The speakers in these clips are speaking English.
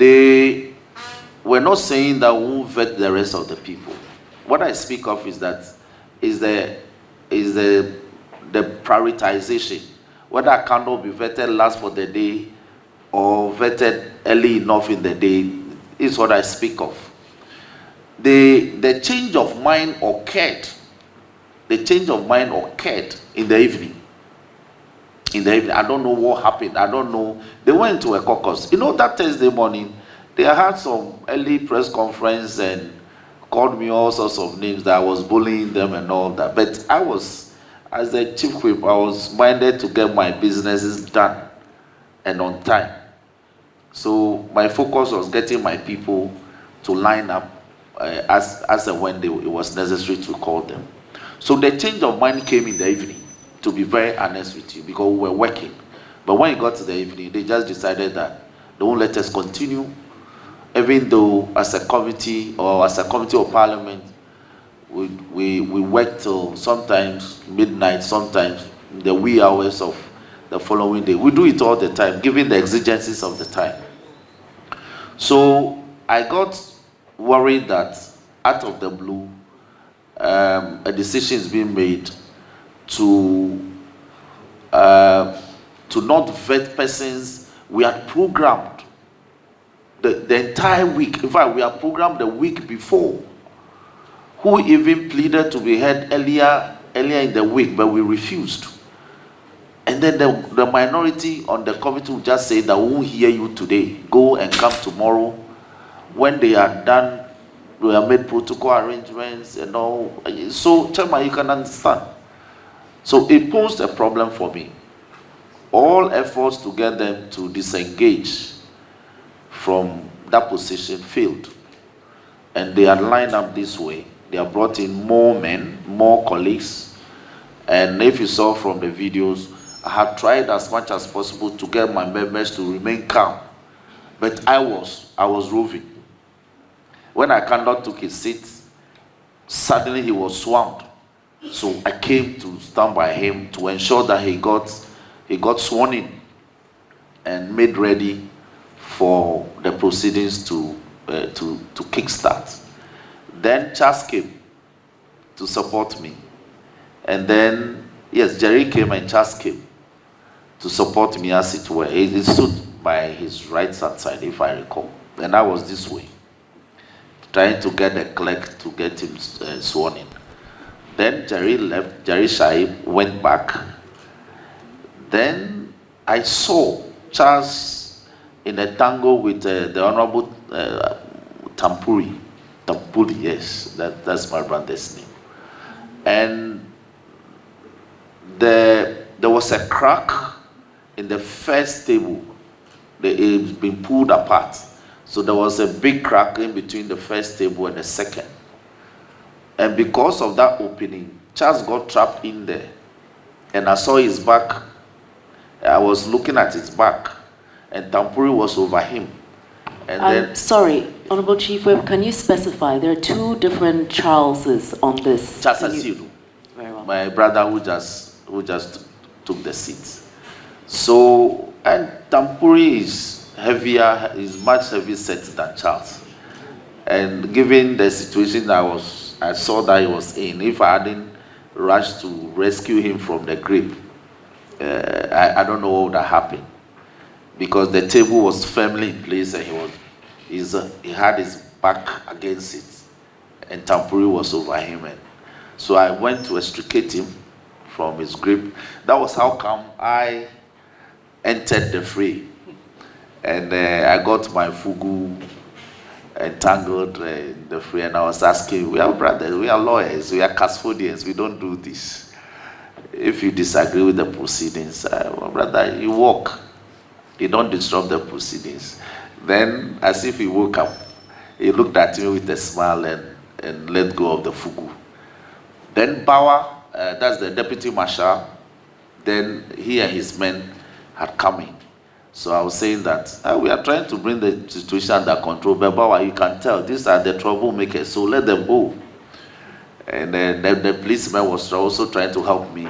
They were not saying that we won't vet the rest of the people. What I speak of is that the prioritization, whether a candle be vetted last for the day or vetted early enough in the day, is what I speak of. The change of mind occurred. The change of mind occurred in the evening. I don't know what happened. I don't know. They went to a caucus. You know, that Thursday morning, they had some early press conference and called me all sorts of names that I was bullying them and all that. But I was, as the chief whip, I was minded to get my businesses done and on time. So my focus was getting my people to line up as and when it was necessary to call them. So the change of mind came in the evening, to be very honest with you, because we were working. But when it got to the evening, they just decided that they won't let us continue, even though as a committee or as a committee of parliament, we worked till sometimes midnight, sometimes the wee hours of the following day. We do it all the time, given the exigencies of the time. So I got worried that out of the blue, a decision is being made to not vet persons we had programmed the entire week. In fact, we had programmed the week before, who even pleaded to be heard earlier in the week, but we refused. And then the minority on the committee would just say that we won't hear you today. Go and come tomorrow. When they are done, we have made protocol arrangements and all. So, Chairman, you can understand. So it posed a problem for me. All efforts to get them to disengage from that position failed. And they are lined up this way. They have brought in more men, more colleagues. And if you saw from the videos, I have tried as much as possible to get my members to remain calm. But I was roving. When I cannot took his seat, suddenly he was swamped. So I came to stand by him to ensure that he got sworn in and made ready for the proceedings to kickstart. Then Charles came to support me. And then, yes, Jerry came and Charles came to support me, as it were. He stood by his right hand side, if I recall. And I was this way, trying to get the clerk to get him sworn in. Then Jerry left, Jerry Shai went back. Then I saw Charles in a tango with the Honorable Tampuri, yes, that's my brother's name. And there was a crack in the first table. It's been pulled apart. So there was a big crack in between the first table and the second. And because of that opening, Charles got trapped in there. And I saw his back. I was looking at his back. And Tampuri was over him. And then... Sorry, Honorable Chief Whip, can you specify? There are two different Charleses on this. Charles Asilu, very well. my brother who just took the seat. So, and Tampuri is heavier, is much heavier set than Charles. And given the situation I saw that he was in, if I hadn't rushed to rescue him from the grip, I don't know what would have happened. Because the table was firmly in place and he had his back against it. And Tampuri was over him. And so I went to extricate him from his grip. That was how come I entered the fray. And I got my fugu entangled in the fray, and I was asking, we are brothers, we are lawyers, we are custodians, we don't do this. If you disagree with the proceedings, well, brother, you walk. You don't disrupt the proceedings. Then, as if he woke up, he looked at me with a smile and let go of the fugu. Then Bawa, that's the deputy marshal, then he and his men had come in. So I was saying that we are trying to bring the situation under control, but Bawa, you can tell, these are the troublemakers, so let them go. And then the policeman was also trying to help me.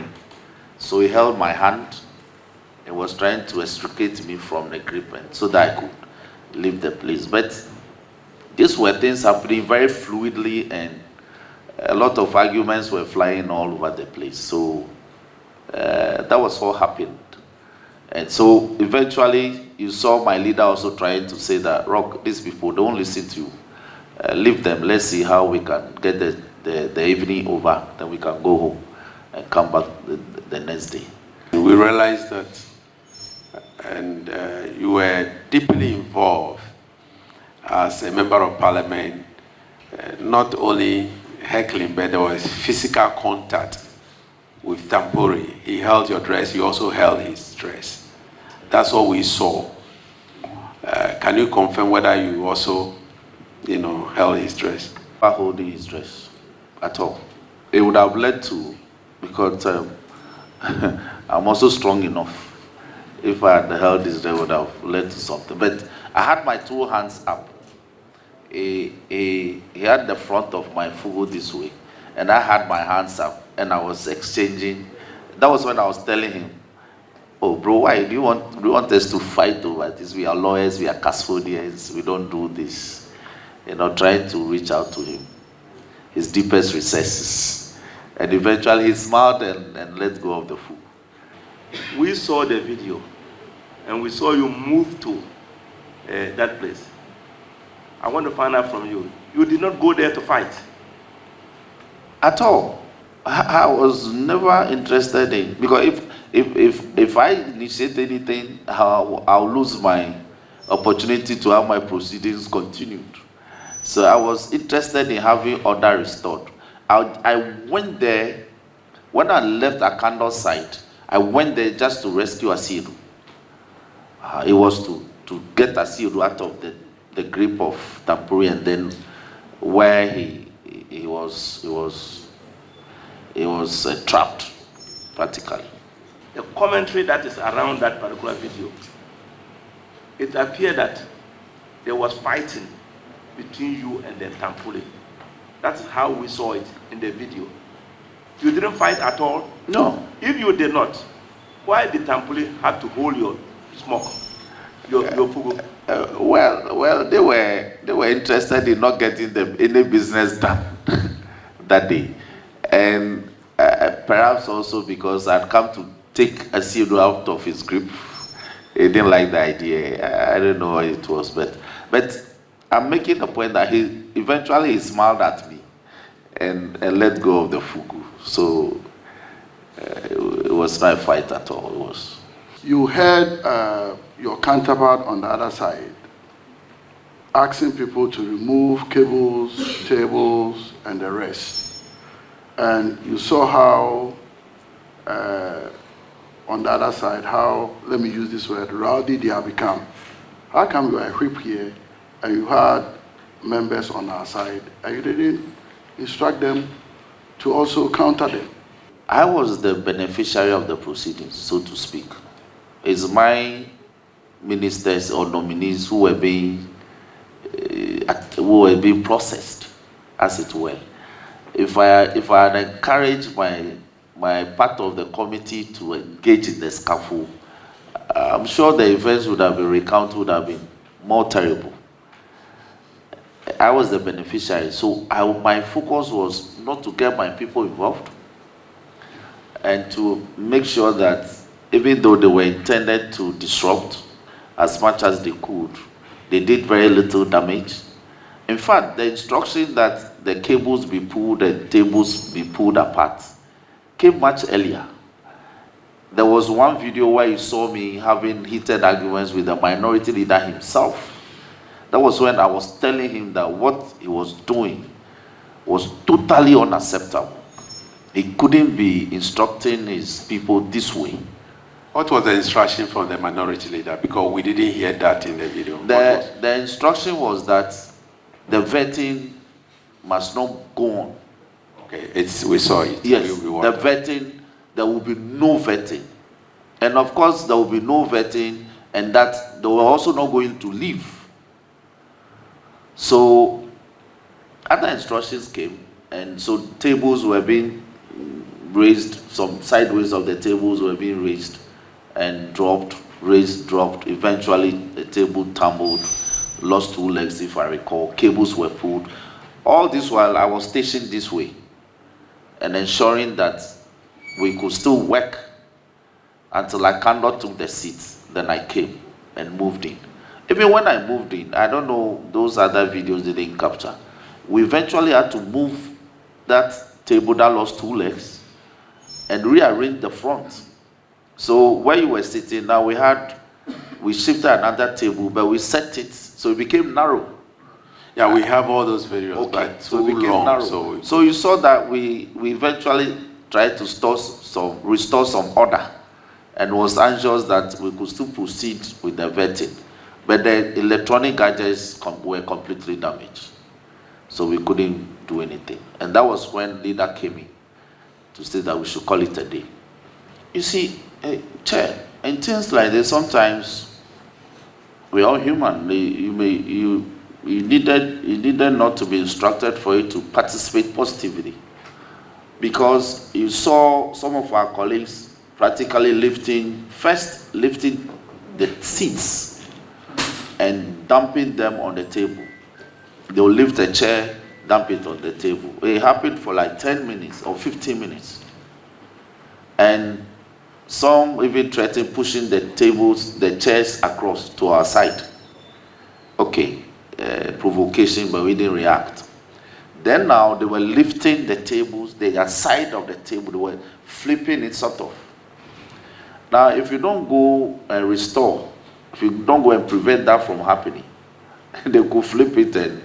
So he held my hand and was trying to extricate me from the grip so that I could leave the place. But these were things happening very fluidly, and a lot of arguments were flying all over the place. So that was what happened. And so eventually you saw my leader also trying to say that, Rock, these people don't listen to you. Leave them. Let's see how we can get the evening over. Then we can go home and come back the next day. We realized that, and you were deeply involved as a member of parliament, not only heckling, but there was physical contact with Tampori. He held your dress, you also held his dress. That's what we saw. Can you confirm whether you also, held his dress? Not holding his dress at all. It would have led to, because I'm also strong enough. If I had held his dress, it would have led to something. But I had my two hands up. He had the front of my fugu this way, and I had my hands up, and I was exchanging. That was when I was telling him, "Oh, bro, why do you want us to fight over this? We are lawyers, we are custodians, we don't do this." Trying to reach out to him, his deepest recesses, and eventually he smiled and let go of the food. We saw the video, and we saw you move to that place. I want to find out from you. You did not go there to fight. At all. I was never interested in, because if I initiate anything, I'll lose my opportunity to have my proceedings continued. So I was interested in having order restored. I went there, when I left Akando site, I went there just to rescue Asiru. It was to get Asiru out of the grip of Tampuri, and then where he was trapped, practically. The commentary that is around that particular video, it appeared that there was fighting between you and the Tampuri. That's how we saw it in the video. You didn't fight at all? No. If you did not, why did Tampuri have to hold your smoke, your fugu? Well, they were interested in not getting any business done that day, and perhaps also because I'd come to take Asiru out of his grip. He didn't like the idea. I don't know what it was, but I'm making the point that he eventually smiled at me and let go of the fugu. So it was not a fight at all. It was. You heard your counterpart on the other side asking people to remove cables, tables, and the rest. And you saw how, on the other side, how, let me use this word, rowdy they have become. How come you are a whip here and you had members on our side and you didn't instruct them to also counter them? I was the beneficiary of the proceedings, so to speak. It's my ministers or nominees who were being processed, as it were. If I had encouraged my part of the committee to engage in the scuffle, I'm sure the events would have been recounted, would have been more terrible. I was the beneficiary, so my focus was not to get my people involved and to make sure that even though they were intended to disrupt as much as they could, they did very little damage. In fact, the instruction that the cables be pulled and tables be pulled apart came much earlier. There was one video where you saw me having heated arguments with the minority leader himself. That was when I was telling him that what he was doing was totally unacceptable. He couldn't be instructing his people this way. What was the instruction from the minority leader? Because we didn't hear that in the video. The instruction was that the vetting must not go on. Okay, we saw it. Yes, the vetting, there will be no vetting. And of course, there will be no vetting, and that they were also not going to leave. So, other instructions came, and so tables were being raised, some sideways of the tables were being raised and dropped, raised, dropped. Eventually, the table tumbled. lost 2 legs, if I recall. Cables were pulled. All this while I was stationed this way and ensuring that we could still work until I cannot took the seat. Then I came and moved in. Even when I moved in, I don't know, those other videos they didn't capture. We eventually had to move that table that lost 2 legs and rearrange the front. So where you were sitting, now we shifted another table, but we set it so it became narrow. Yeah, we have all those videos, Okay, but so too it became long. narrow. So you saw that we eventually tried to restore some order, and was anxious that we could still proceed with the vetting. But the electronic gadgets were completely damaged. So we couldn't do anything. And that was when leader came in to say that we should call it a day. You see, Chair, and things like this, sometimes we're all human. You needed not to be instructed for you to participate positively. Because you saw some of our colleagues practically lifting the seats and dumping them on the table. They'll lift a chair, dump it on the table. It happened for like 10 minutes or 15 minutes. And some even threatened pushing the chairs across to our side. Okay, provocation, but we didn't react. Then now they were lifting the tables, the side of the table, they were flipping it sort of. Now, if you don't go and restore, if you don't go and prevent that from happening, they could flip it and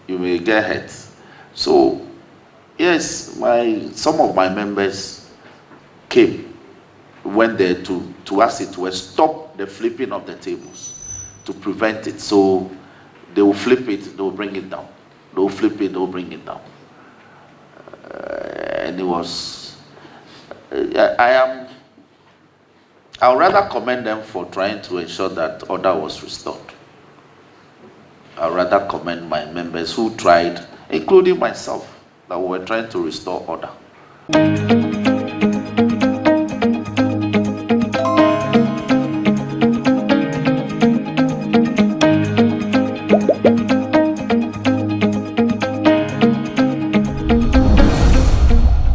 you may get hurt. So, yes, some of my members went there to ask it to stop the flipping of the tables, to prevent it. So they will flip it, they will bring it down. They will flip it, they will bring it down. And it was, I would rather commend them for trying to ensure that order was restored. I would rather commend my members who tried, including myself, that we were trying to restore order.